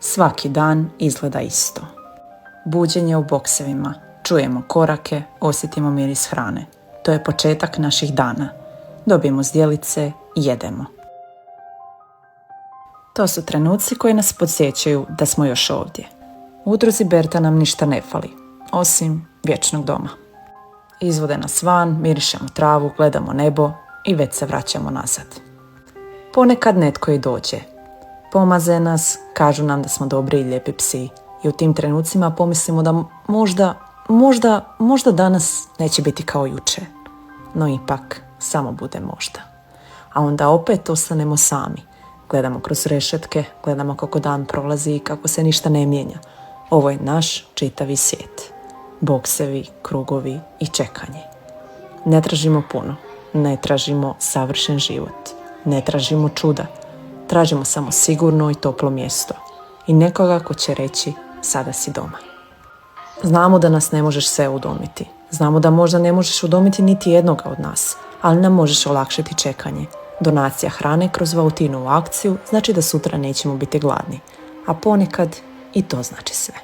Svaki dan izgleda isto. Buđenje u boksevima, čujemo korake, osjetimo miris hrane. To je početak naših dana. Dobijemo zdjelice i jedemo. To su trenuci koji nas podsjećaju da smo još ovdje. U udruzi Berta nam ništa ne fali, osim vječnog doma. Izvode nas van, mirišemo travu, gledamo nebo i već se vraćamo nazad. Ponekad netko i dođe. Pomaze nas, kažu nam da smo dobri i lijepi psi i u tim trenucima pomislimo da možda danas neće biti kao jučer. No ipak, samo bude možda. A onda opet ostanemo sami. Gledamo kroz rešetke, gledamo kako dan prolazi i kako se ništa ne mijenja. Ovo je naš čitavi svijet. Boksevi, krugovi i čekanje. Ne tražimo puno, ne tražimo savršen život, ne tražimo čuda. Tražimo samo sigurno i toplo mjesto i nekoga ko će reći sada si doma. Znamo da nas ne možeš sve udomiti. Znamo da možda ne možeš udomiti niti jednoga od nas, ali nam možeš olakšati čekanje. Donacija hrane kroz Vautinovu akciju znači da sutra nećemo biti gladni, a ponekad i to znači sve.